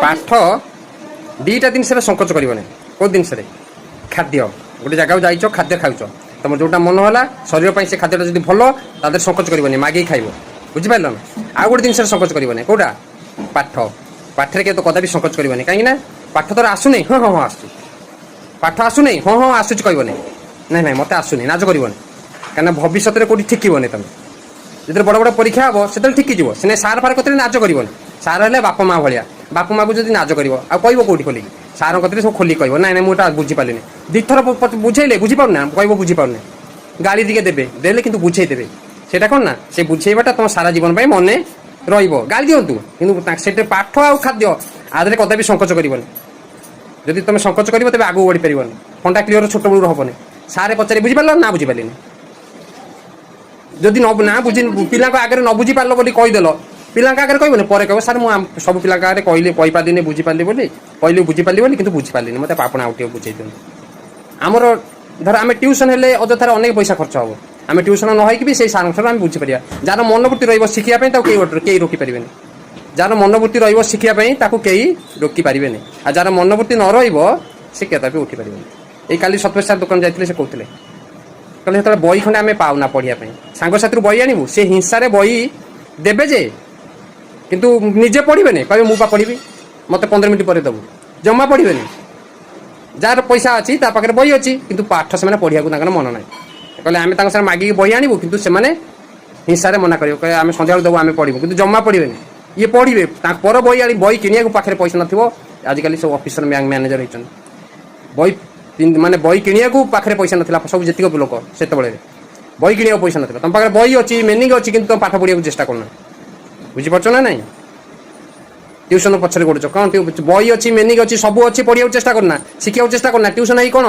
ପାଠ ଦୁଇଟା ଜିନିଷରେ ସଙ୍କୋଚ କରିବନି। କେଉଁ ଜିନିଷରେ? ଖାଦ୍ୟ। ଗୋଟେ ଜାଗାକୁ ଯାଇଛ, ଖାଦ୍ୟ ଖାଉଛ, ତମର ଯୋଉଟା ମନ ହେଲା ଶରୀର ପାଇଁ ସେ ଖାଦ୍ୟଟା ଯଦି ଭଲ ତା ଦେହରେ ସଙ୍କୋଚ କରିବନି, ମାଗିକି ଖାଇବ। ବୁଝିପାରିଲ ନା? ଆଉ ଗୋଟେ ଜିନିଷରେ ସଙ୍କୋଚ କରିବନି। କୋଉଟା? ପାଠ। ପାଠରେ କେତେ କଦାପି ସଙ୍କୋଚ କରିବନି। କାହିଁକି ନା ପାଠ ତୋର ଆସୁନି, ହଁ ହଁ ହଁ ଆସୁଛି। ପାଠ ଆସୁନି, ହଁ ହଁ ଆସୁଛି କହିବନି। ନାଇଁ ନାଇଁ ମତେ ଆସୁନି, ନାଜ କରିବନି। କାହିଁକିନା ଭବିଷ୍ୟତରେ କୋଉଠି ଠିକିବନି ତମେ। ଯେତେବେଳେ ବଡ଼ ବଡ଼ ପରୀକ୍ଷା ହବ ସେତେବେଳେ ଠିକିଯିବ। ସିନା ସାର୍ ଫାର୍ କତିରେ ନାଜ କରିବନି। ସାର୍ ହେଲେ ବାପା ମା ଭଳିଆ। ବାପା ମାକୁ ଯଦି ନାଜ କରିବ ଆଉ କହିବ କୋଉଠି ଖୋଲିକି? ସାରଙ୍କ କତିରେ ସବୁ ଖୋଲିକି କହିବ ନାଇଁ ନାଇଁ ମୁଁ ଏଟା ବୁଝିପାରିଲିନି। ଦିଥର ବୁଝେଇଲେ ବୁଝିପାରୁନା, କହିବ ବୁଝିପାରୁନି। ଗାଳି ଟିକେ ଦେଲେ କିନ୍ତୁ ବୁଝେଇ ଦେବେ। ସେଇଟା କ'ଣ ନା ସେ ବୁଝେଇବାଟା ତମ ସାରା ଜୀବନ ପାଇଁ ମନେ ରହିବ। ଗାଳି ଦିଅନ୍ତୁ କିନ୍ତୁ ସେଠି ପାଠ ଆଉ ଖାଦ୍ୟ ଆଦେହରେ କଦାପି ସଙ୍କୋଚ କରିବନି। ଯଦି ତମେ ସଙ୍କୋଚ କରିବ ତେବେ ଆଗକୁ ବଢି ପାରିବନି। ଫଣ୍ଡା କ୍ଲିୟର ଛୋଟ ବେଳରୁ ହବନି। ସାରେ ପଚାରି ବୁଝିପାରିଲ ନା ବୁଝିପାରିଲିନି। ଯଦି ନା ବୁଝି ପିଲାଙ୍କ ଆଗରେ ନ ବୁଝି ପାରିଲ ବୋଲି କହିଦେଲ, ପିଲାଙ୍କ ଆଗରେ କହିବନି, ପରେ କହିବ ସାର୍ ମୁଁ ସବୁ ପିଲାଙ୍କ ଆଗରେ କହିପାରିଲିନି ବୁଝିପାରିଲି ବୋଲି, କହିଲି ବୁଝିପାରିଲି ବୋଲି କିନ୍ତୁ ବୁଝିପାରିଲିନି, ମତେ ଆପଣ ଆଉ ଟିକେ ବୁଝେଇ ଦିଅନ୍ତୁ। ଆମର ଧର ଆମେ ଟ୍ୟୁସନ ହେଲେ ଅଯଥାରେ ଅନେକ ପଇସା ଖର୍ଚ୍ଚ ହବ। ଆମେ ଟ୍ୟୁସନ ନ ହେଇକି ବି ସେଇ ସାରଙ୍କ ଠାରୁ ଆମେ ବୁଝିପାରିବା। ଯାହାର ମନୋବୃତ୍ତି ରହିବ ଶିଖିବା ପାଇଁ ତାକୁ କେହି ରୋକି ପାରିବେନି। ଯାହାର ମନୋବୃତ୍ତି ରହିବ ଶିଖିବା ପାଇଁ ତାକୁ କେହି ରୋକି ପାରିବେନି। ଆଉ ଯାହାର ମନୋବୃତ୍ତି ନ ରହିବ ସେ କଦାପି ଉଠି ପାରିବେନି। ଏଇ କାଲି ସତ୍ୟ ସାର୍ ଦୋକାନ ଯାଇଥିଲେ, ସେ କହୁଥିଲେ କହିଲେ ଯେତେବେଳେ ବହି ଖଣ୍ଡେ ଆମେ ପାଉନା ପଢିବା ପାଇଁ, ସାଙ୍ଗସାଥିରୁ ବହି ଆଣିବୁ, ସେ ହିଂସାରେ ବହି ଦେବେ ଯେ କିନ୍ତୁ ନିଜେ ପଢିବେନି। କହିବେ ମୁଁ ପା ପଢିବି, ମତେ 15 ମିନିଟ୍ ପରେ ଦେବୁ। ଜମା ପଢିବେନି। ଯାହାର ପଇସା ଅଛି ତା ପାଖରେ ବହି ଅଛି କିନ୍ତୁ ପାଠ ସେମାନେ ପଢିବାକୁ ତାଙ୍କର ମନ ନାହିଁ। କହିଲେ ଆମେ ତାଙ୍କ ସାଙ୍ଗରେ ମାଗିକି ବହି ଆଣିବୁ କିନ୍ତୁ ସେମାନେ ହିଂସାରେ ମନା କରିବେ, କହିବେ ଆମେ ସନ୍ଧ୍ୟାବେଳୁ ଦେବୁ ଆମେ ପଢିବୁ, କିନ୍ତୁ ଜମା ପଢିବେନି। ଇଏ ପଢିବେ ତାଙ୍କ ପର ବହି ଆଣି ବହି କିଣିବାକୁ ପାଖରେ ପଇସା ନଥିବ। ଆଜିକାଲି ସବୁ ଅଫିସର ବ୍ୟାଙ୍କ ମ୍ୟାନେଜର ହେଇଛନ୍ତି। ବହି ମାନେ ବହି କିଣିବାକୁ ପାଖରେ ପଇସା ନଥିଲା ସବୁ ଯେତିକ ଲୋକ ସେତେବେଳେ। ବହି କିଣିବାକୁ ପଇସା ନଥିଲା। ତମ ପାଖରେ ବହି ଅଛି, ମେନିଂ ଅଛି କିନ୍ତୁ ତମ ପାଠ ପଢିବାକୁ ଚେଷ୍ଟା କରୁନ। ବୁଝିପାରୁଛ ନା ନାଇଁ? ଟ୍ୟୁସନ ପଛରେ ଗୋଡୁଛ କ'ଣ? ବହି ଅଛି, ମେନିଂ ଅଛି, ସବୁ ଅଛି, ପଢିବାକୁ ଚେଷ୍ଟା କରୁନା, ଶିଖିବାକୁ ଚେଷ୍ଟା କରୁନା। ଟ୍ୟୁସନ ହେଇ କ'ଣ